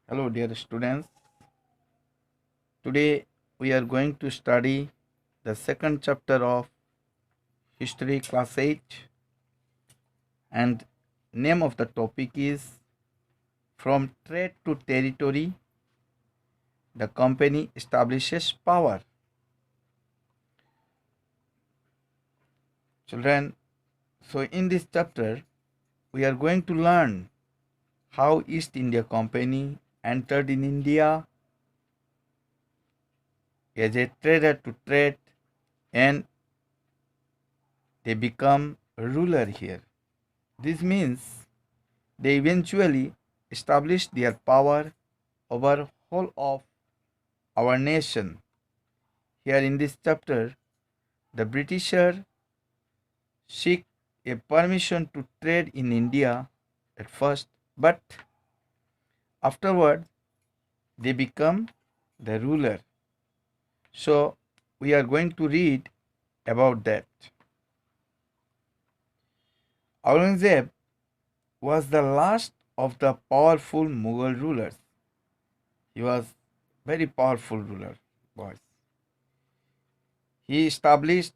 Hello dear students. Today we are going to study the second chapter of History Class 8, and name of the topic is From Trade to Territory, the Company Establishes Power. Children, so in this chapter we are going to learn how East India Company entered in India as a trader to trade, and they become ruler here. This means they eventually established their power over whole of our nation. Here in this chapter, the Britisher seek a permission to trade in India at first, but afterward they become the ruler. So we are going to read about that. Aurangzeb was the last of the powerful Mughal rulers. He was very powerful ruler, boys. He established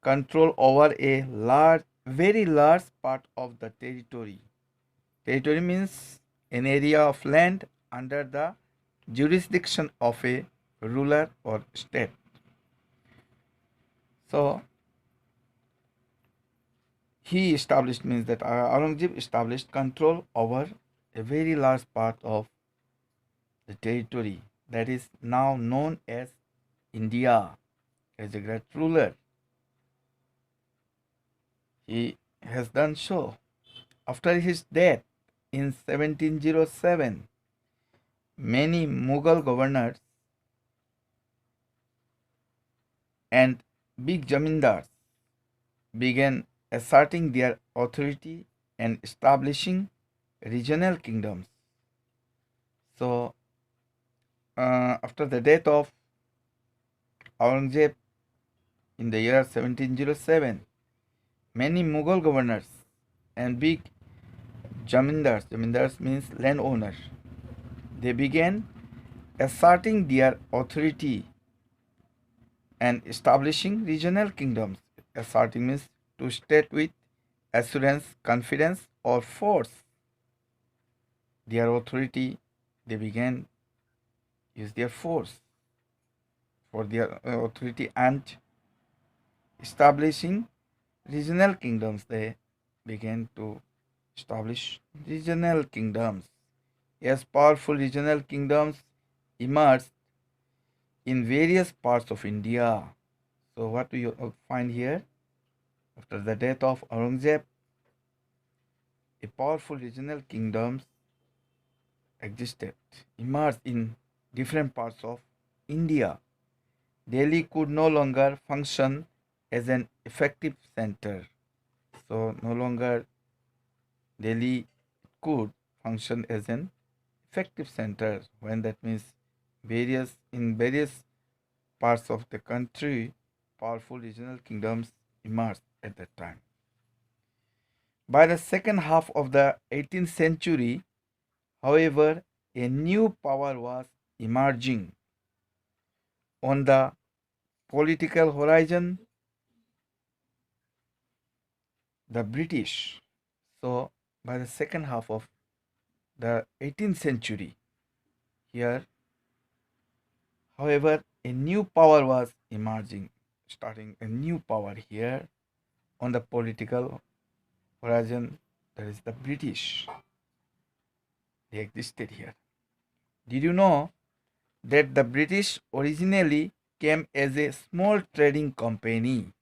control over a very large part of the territory. Territory means an area of land under the jurisdiction of a ruler or state. So he established means that Aurangzeb established control over a very large part of the territory that is now known as India. As a great ruler, he has done so. After his death in 1707, many Mughal governors and big zamindars began asserting their authority and establishing regional kingdoms. So, after the death of Aurangzeb in the year 1707, many Mughal governors and big zamindars means landowner, they began asserting their authority and establishing regional kingdoms. Asserting means to state with assurance, confidence, or force their authority. They began use their force for their authority and establishing regional kingdoms. They began to establish regional kingdoms. As powerful regional kingdoms emerged in various parts of India. So what do you find here? After the death of Aurangzeb, a powerful regional kingdoms existed, emerged in different parts of India. Delhi could no longer function as an effective center. So no longer Delhi could function as an effective center, when that means various parts of the country, powerful regional kingdoms emerged at that time. By the second half of the 18th century, however, a new power was emerging on the political horizon, the British. So, by the second half of the 18th century, here, however, a new power was emerging, starting a new power here on the political horizon, that is the British. They existed here. Did you know that the British originally came as a small trading company?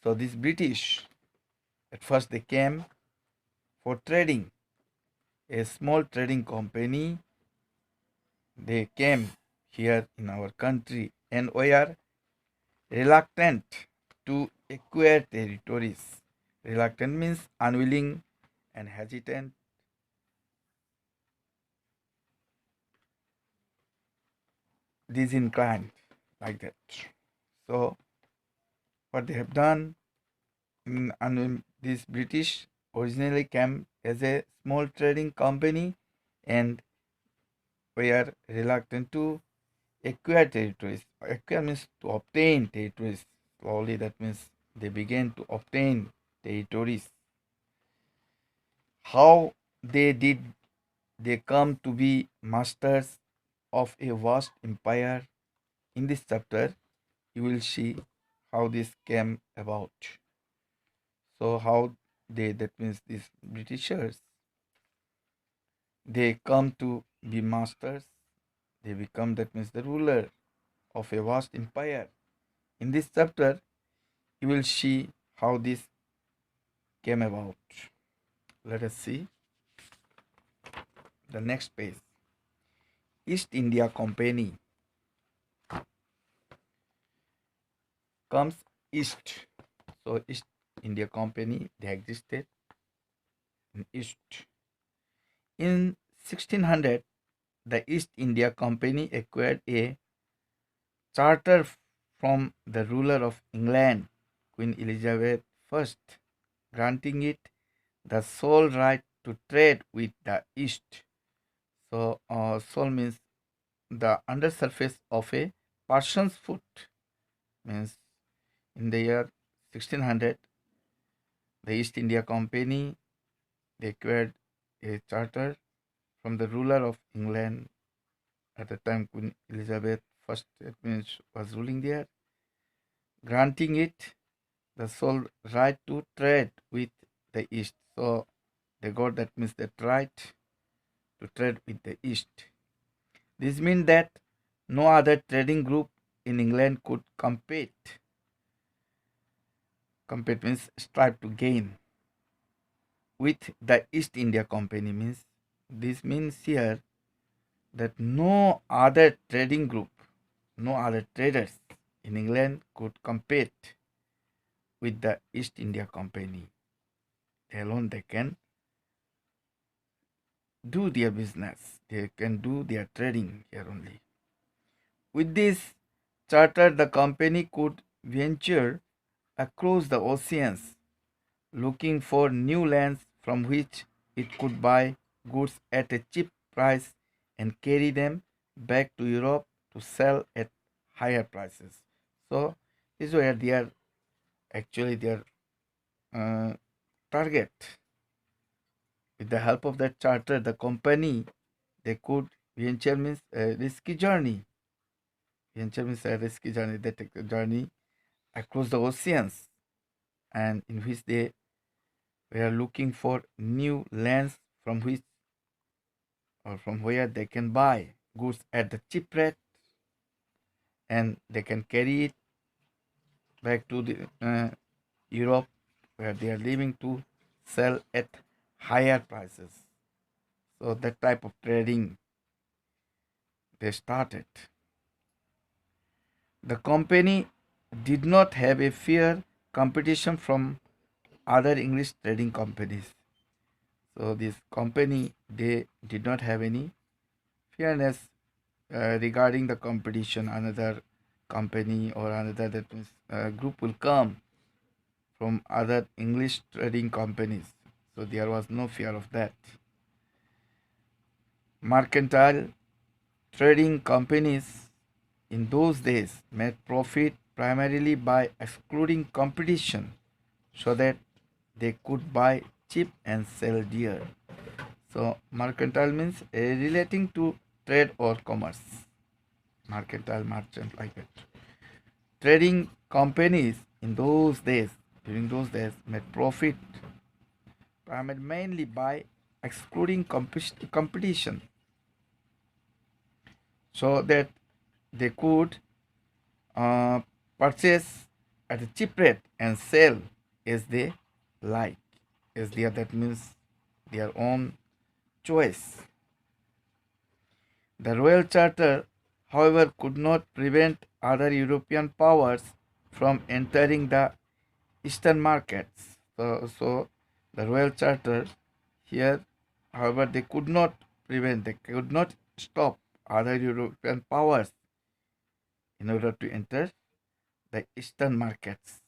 So this British, at first they came for trading, a small trading company. They came here in our country and were reluctant to acquire territories. Reluctant means unwilling and hesitant. Disinclined, like that. So what they have done, and this British originally came as a small trading company and were reluctant to acquire territories. Acquire means to obtain territories. Slowly, that means they began to obtain territories. How they did they come to be masters of a vast empire? In this chapter, you will see how this came about. So, how that means these Britishers, they come to be masters, they become, that means, the ruler of a vast empire. In this chapter, you will see how this came about. Let us see the next page. East India Company comes east. So East India Company, they existed in East. In 1600, the East India Company acquired a charter from the ruler of England, Queen Elizabeth I, granting it the sole right to trade with the East. So, sole means the undersurface of a person's foot. Means in the year 1600, the East India Company, they acquired a charter from the ruler of England at the time. Queen Elizabeth I, it means, was ruling there, granting it the sole right to trade with the East. So they got, that means, that right to trade with the East. This means that no other trading group in England could compete. Compete means strive to gain with the East India Company. Means this means here that no other trading group, no other traders in England could compete with the East India Company. They alone, they can do their business. They can do their trading here only. With this charter, the company could venture across the oceans, looking for new lands from which it could buy goods at a cheap price and carry them back to Europe to sell at higher prices. So, this were their, actually, their uh, target. With the help of that charter, the company, they could venture, means a risky journey. Venture means a risky journey. They take a journey across the oceans, and in which they were looking for new lands from which, or from where they can buy goods at the cheap rate, and they can carry it back to the Europe, where they are living, to sell at higher prices. So that type of trading they started. The company did not have a fair competition from other English trading companies. So this company, they did not have any fairness regarding the competition. Another company or another, that means, group will come from other English trading companies. So there was no fear of that. Mercantile trading companies in those days made profit primarily by excluding competition so that they could buy cheap and sell dear. So mercantile means relating to trade or commerce. Mercantile, merchant, like that. Trading companies in those days, during those days, made profit mainly by excluding competition so that they could uh, purchase at a cheap rate and sell as they like, as their, that means, their own choice. The Royal Charter, however, could not prevent other European powers from entering the Eastern markets. So the Royal Charter here, however, they could not prevent, they could not stop other European powers in order to enter the Eastern markets.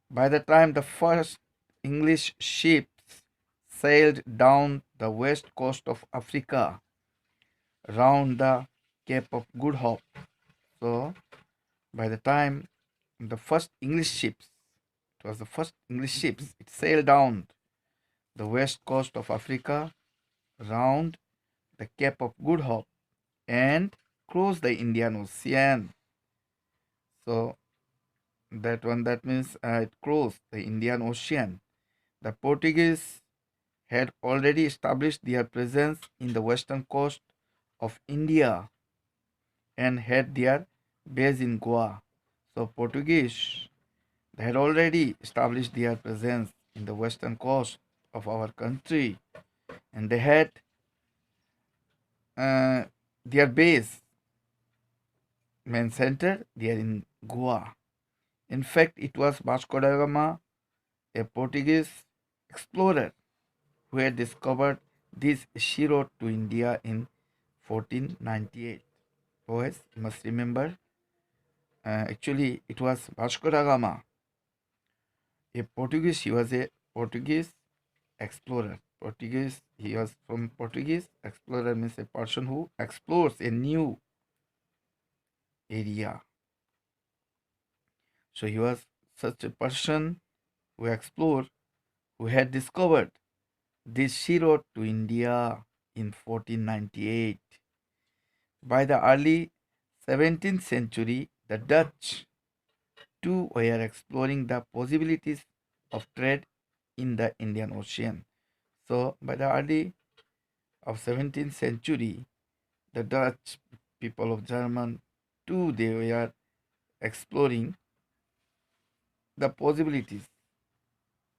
By the time the first English ships sailed down the west coast of Africa round the Cape of Good Hope. So, by the time the first English ships, it was the first English ships, it sailed down the west coast of Africa round the Cape of Good Hope and crossed the Indian Ocean. So, that means it crossed the Indian Ocean. The Portuguese had already established their presence in the western coast of India and had their base in Goa. So Portuguese, they had already established their presence in the western coast of our country, and they had uh, their base, main center, there in Goa. In fact, it was Vasco da Gama, a Portuguese explorer, who had discovered this sea road to India in 1498. Boys, you must remember, actually, it was Vasco da Gama, a Portuguese. He was a Portuguese explorer. Portuguese. He was from Portuguese. Explorer means a person who explores a new area. So he was such a person who explored, who had discovered this sea road to India in 1498. By the early 17th century, the Dutch too were exploring the possibilities of trade in the Indian Ocean. So by the early of 17th century, the Dutch people of German too, they were exploring the possibilities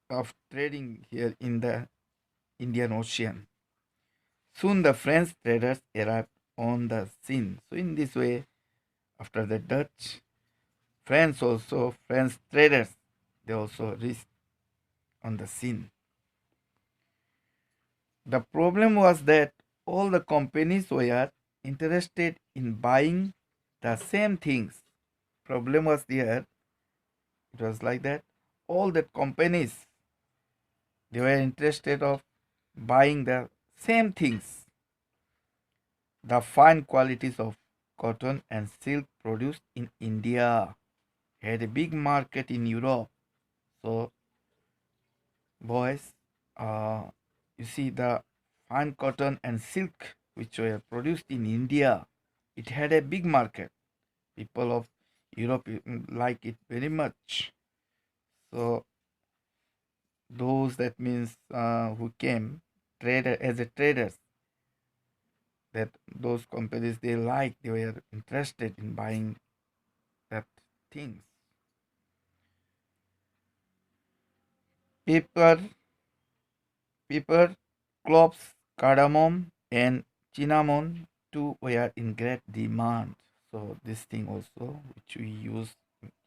of trading here in the Indian Ocean. Soon the French traders arrived on the scene. So in this way, after the Dutch, French traders, they also reached on the scene. The problem was that all the companies were interested in buying the same things. Problem was there. It was like that. All the companies, they were interested of buying the same things. The fine qualities of cotton and silk produced in India had a big market in Europe. So boys, you see the fine cotton and silk which were produced in India, it had a big market. People of Europe like it very much. So those, that means who came trader as a traders, that those companies, they were interested in buying that things. Pepper, pepper, cloves, cardamom, and cinnamon too were in great demand. So this thing also, which we use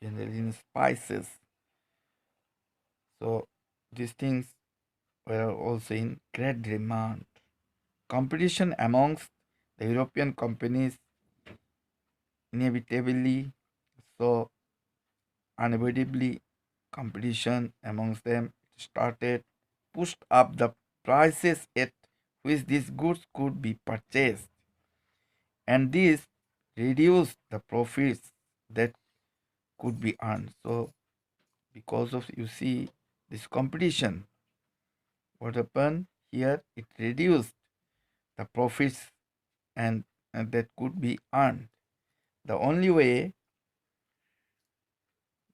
generally in spices. So these things were also in great demand. Competition amongst the European companies inevitably, so unavoidably, competition amongst them started, pushed up the prices at which these goods could be purchased, and this reduced the profits that could be earned. So because of, you see, this competition, what happened here, it reduced the profits and that could be earned. The only way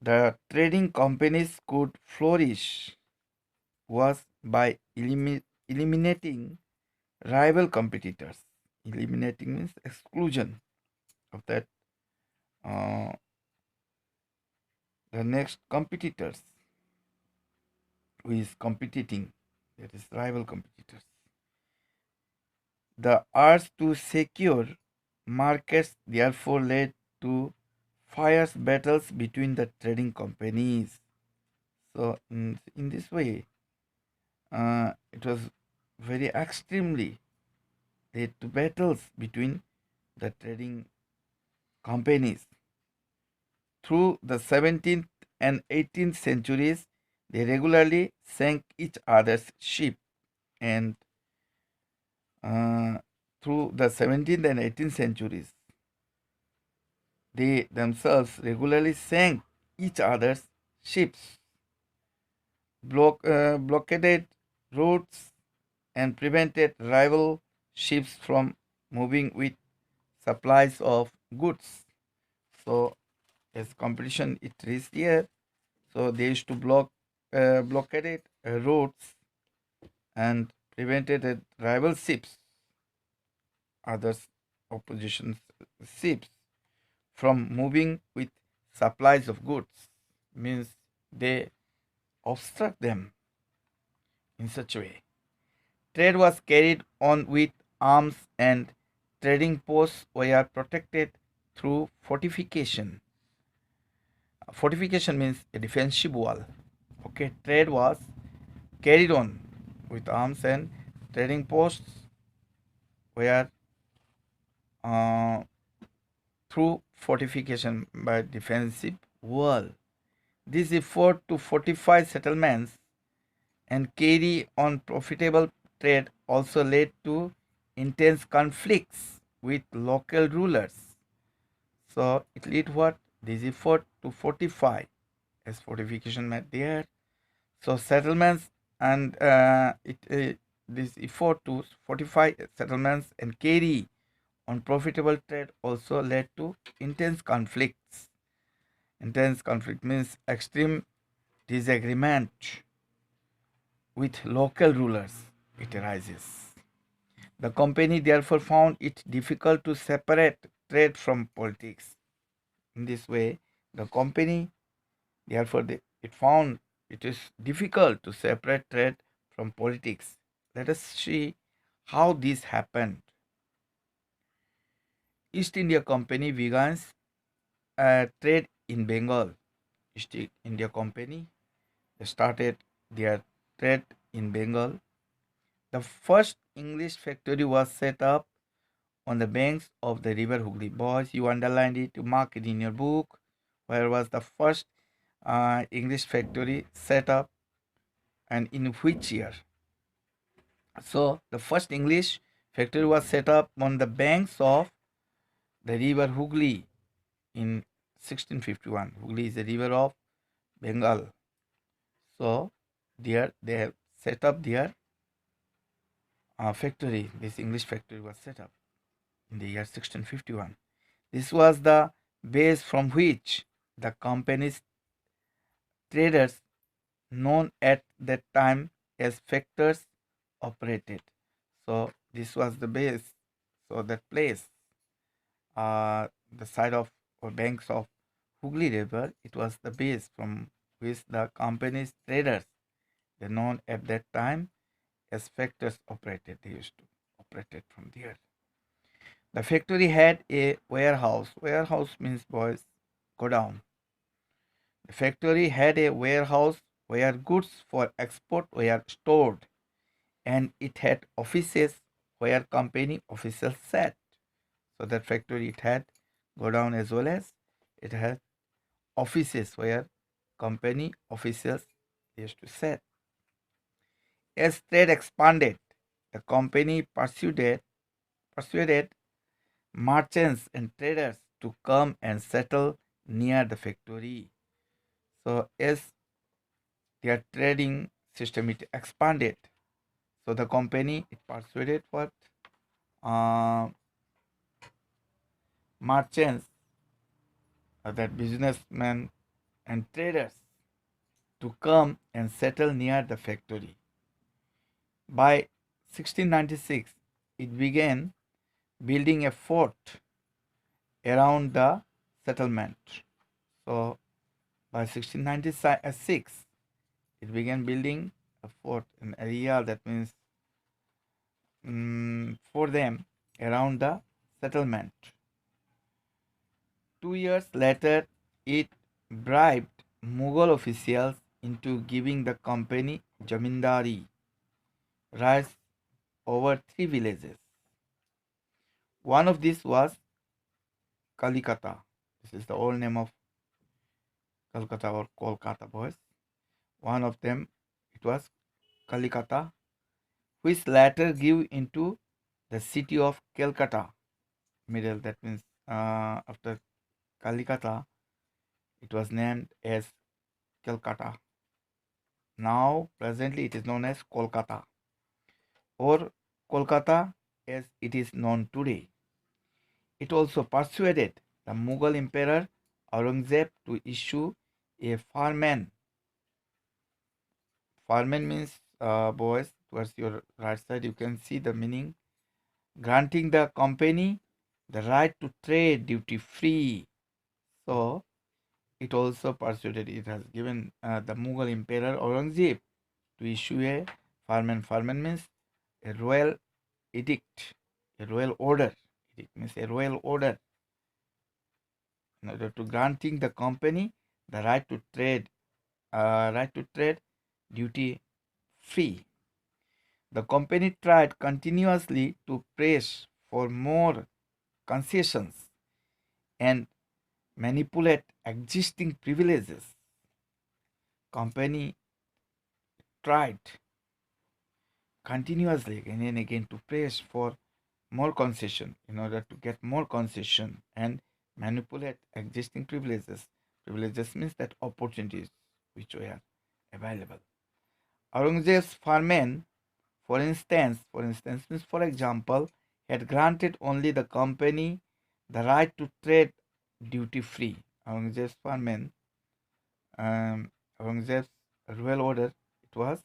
the trading companies could flourish was by eliminating rival competitors. Eliminating means exclusion of that uh, the next competitors who is competing, that is rival competitors. The urge to secure markets therefore led to fierce battles between the trading companies. So in this way, it was very extremely led to battles between the trading companies. Through the 17th and 18th centuries, they regularly sank each other's ship, and uh, through the 17th and 18th centuries. They themselves regularly sank each other's ships, blockaded routes, and prevented rival ships from moving with supplies of goods. So, as competition it reached here, so they used to blockaded routes and prevented rival ships, others opposition ships, from moving with supplies of goods. Means they obstruct them in such a way. Trade was carried on with arms and trading posts were protected through fortification. Fortification means a defensive wall. Okay, trade was carried on with arms and trading posts were uh, through fortification by defensive wall. This effort to fortify settlements and carry on profitable trade also led to intense conflicts with local rulers. So it led what? This effort to fortify, as fortification meant there. So settlements and this effort to fortify settlements and carry on profitable trade also led to intense conflicts. Intense conflict means extreme disagreement with local rulers. It arises. The company therefore found it difficult to separate trade from politics. In this way, the company therefore it found it is difficult to separate trade from politics. Let us see how this happened. East India Company begins trade in Bengal. East India Company started their trade in Bengal. The first English factory was set up on the banks of the river Hooghly. Boys, you underlined it, you mark it in your book. Where was the first English factory set up and in which year? So, the first English factory was set up on the banks of the river Hooghly in 1651. Hooghly is a river of Bengal. So, there they have set up their factory. This English factory was set up in the year 1651. This was the base from which the company's traders, known at that time as factors, operated. So this was the base. So that place, the side of or banks of Hooghly River, it was the base from which the company's traders, they known at that time as factors, operated. They used to operate it from there. The factory had a warehouse. Warehouse means, boys, go down. The factory had a warehouse where goods for export were stored, and it had offices where company officials sat. So that factory it had go down as well as it had offices where company officials used to sit. As trade expanded, the company persuaded merchants and traders to come and settle near the factory. So as their trading system it expanded, so the company it persuaded what uh, merchants, that businessmen and traders to come and settle near the factory. By 1696, it began building a fort around the settlement. So by 1696, it began building a fort, an area that means for them around the settlement. 2 years later, it bribed Mughal officials into giving the company Jamindari rights over 3 villages. One of these was Kalikata. This is the old name of Calcutta or Kolkata, boys. One of them, it was Kalikata, which later grew into the city of Calcutta, middle, that means after Kalikata, it was named as Calcutta. Now, presently, it is known as Kolkata, or Kolkata as it is known today. It also persuaded the Mughal Emperor Aurangzeb to issue a farman. Farman means, boys, towards your right side, you can see the meaning. Granting the company the right to trade duty free. So, it also persuaded, it has given the Mughal Emperor Aurangzeb to issue a farman. Farman means a royal edict, a royal order. Edict means a royal order in order to granting the company the right to trade duty free. The company tried continuously to press for more concessions and manipulate existing privileges. Company tried continuously again and again to press for more concession in order to get more concession and manipulate existing privileges. Privileges means that opportunities which were available. Aurangzeb's farman, for instance means for example, had granted only the company the right to trade duty free. Aurangzeb's farman, Aurangzeb's royal order, it was,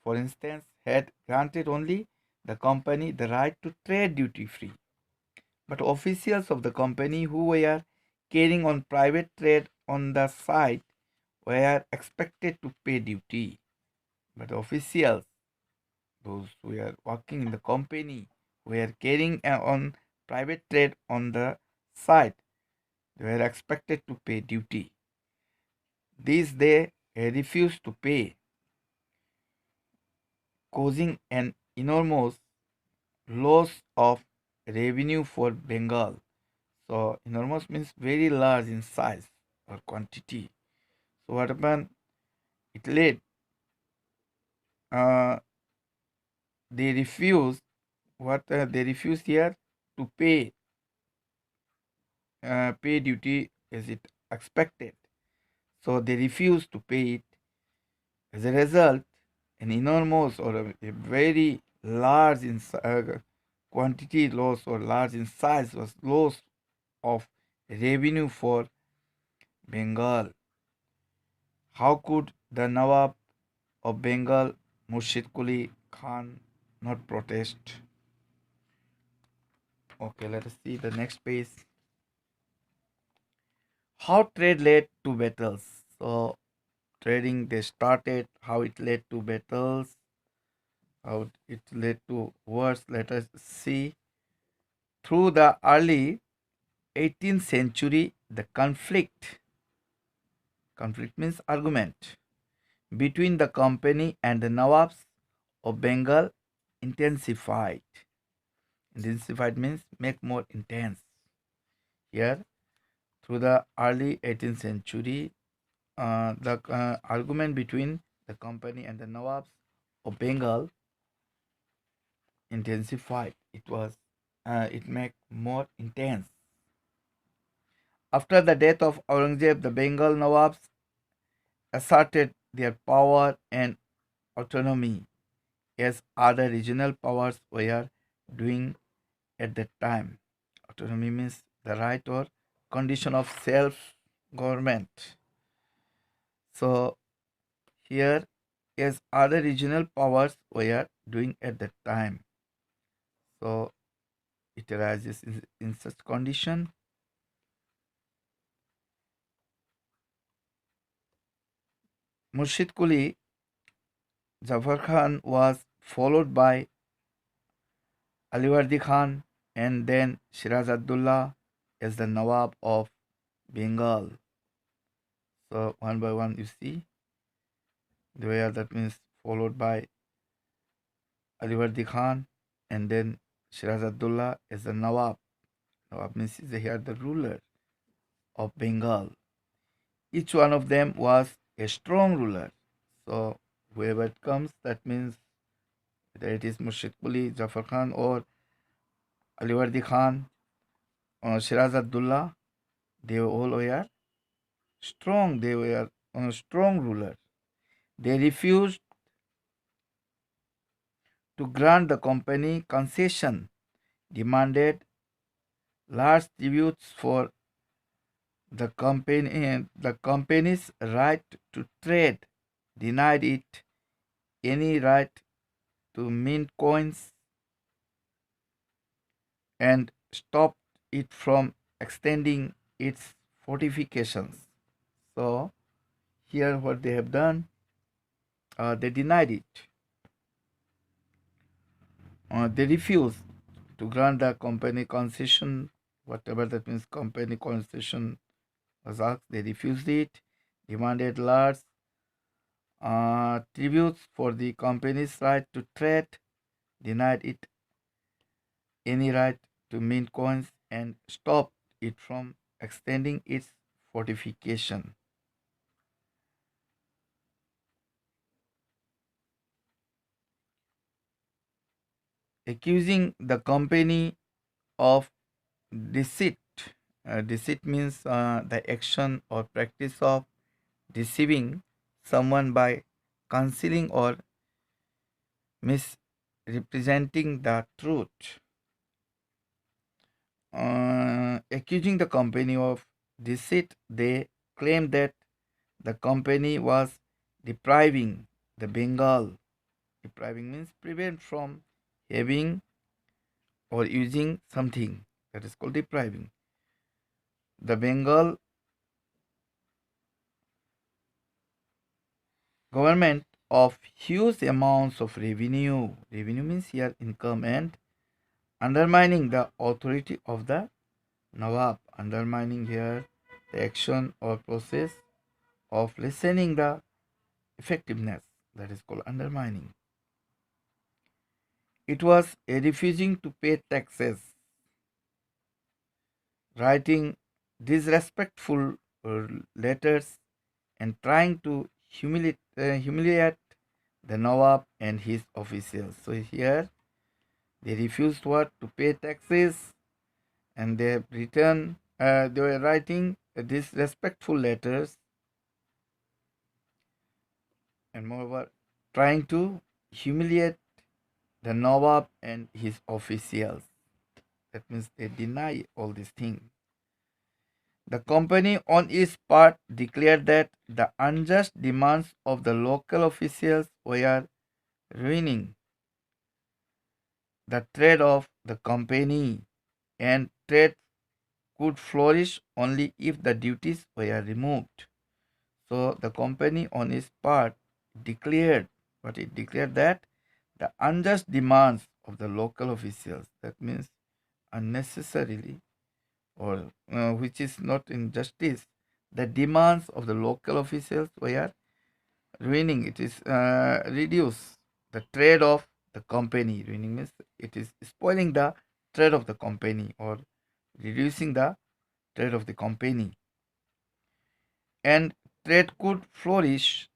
for instance, had granted only the company the right to trade duty free. But officials of the company who were carrying on private trade on the site were expected to pay duty. But officials, those who were working in the company, were carrying on private trade on the site, they were expected to pay duty. This they refused to pay, causing an enormous loss of revenue for Bengal. So enormous means very large in size or quantity. So what happened? It led, uh, they refused, they refused here to pay duty as it expected. So they refused to pay it. As a result, an enormous or a very large in quantity loss or large in size was loss of revenue for Bengal. How could the Nawab of Bengal, Murshid Quli Khan, not protest? Okay, let us see the next page. How trade led to battles. So, trading they started, how it led to battles, how it led to wars. Let us see. Through the early 18th century, the conflict means argument, between the company and the Nawabs of Bengal intensified. Intensified means make more intense. Here, through the early 18th century, the argument between the company and the Nawabs of Bengal intensified. It made more intense. After the death of Aurangzeb, the Bengal Nawabs asserted their power and autonomy as other regional powers were doing at that time. Autonomy means the right or condition of self government. So, here, as other regional powers were doing at that time. So, it arises in such condition. Murshid Quli Zafar Khan was followed by Aliwardi Khan and then Shiraz Abdullah as the Nawab of Bengal. So one by one you see the way that means followed by Aliwardi Khan and then Shiraz Abdullah as the Nawab. Nawab means is here the ruler of Bengal. Each one of them was a strong ruler. So whoever it comes, that means whether it is Murshid Quli, Zafar Khan or Aliwardi Khan, Shiraz Abdullah, they all were strong. They were strong rulers. They refused to grant the company concession, demanded large tributes for the company's right to trade, denied it any right to mint coins, and stopped it from extending its fortifications. So here what they have done, they denied it. They refused to grant the company concession, whatever that means. Company concession was asked, they refused it, demanded large tributes for the company's right to trade, denied it any right to mint coins, and stopped it from extending its fortification. Accusing the company of deceit. Deceit means the action or practice of deceiving someone by concealing or misrepresenting the truth. Accusing the company of deceit, they claim that the company was depriving the Bengal. Depriving means prevent from having or using something, that is called depriving. The Bengal government of huge amounts of revenue. Revenue means here income, and undermining the authority of the Nawab. Undermining here the action or process of lessening the effectiveness, that is called undermining. It was a refusing to pay taxes, writing disrespectful letters, and trying to humiliate the Nawab and his officials. So here they refused what? To pay taxes, and they have written, they were writing disrespectful letters, and moreover trying to humiliate the Nawab and his officials. That means they deny all these things. The company, on its part, declared that the unjust demands of the local officials were ruining the trade of the company, and trade could flourish only if the duties were removed. So the company, on its part, declared, but it declared that the unjust demands of the local officials, that means unnecessarily, or which is not injustice, the demands of the local officials were ruining, it is reduce the trade of the company. Ruining means it is spoiling the trade of the company, or reducing the trade of the company. And trade could flourish.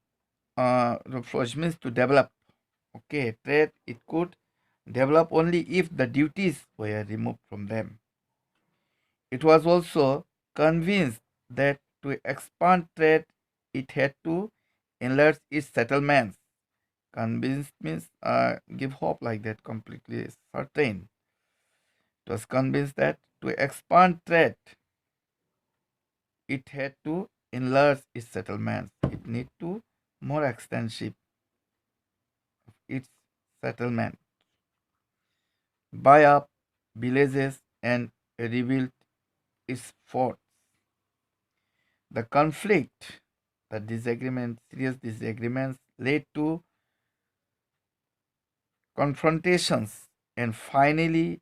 Flourish means to develop. Okay, trade, it could develop only if the duties were removed from them. It was also convinced that to expand trade, it had to enlarge its settlements. Convinced means give hope, like that, completely certain. It was convinced that to expand trade, it had to enlarge its settlements. It need to more extensive its settlement, buy up villages, and rebuild its forts. The conflict, the disagreement, serious disagreements led to confrontations and finally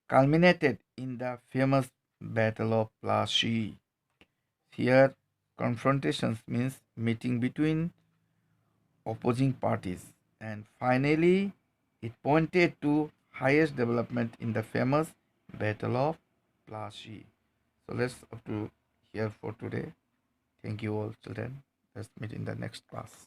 culminated in the famous Battle of Plassey. Here, confrontations means meeting between opposing parties, and finally it pointed to highest development in the famous Battle of Plassey. So let's up to here for today. Thank you all, children. Let's meet in the next class.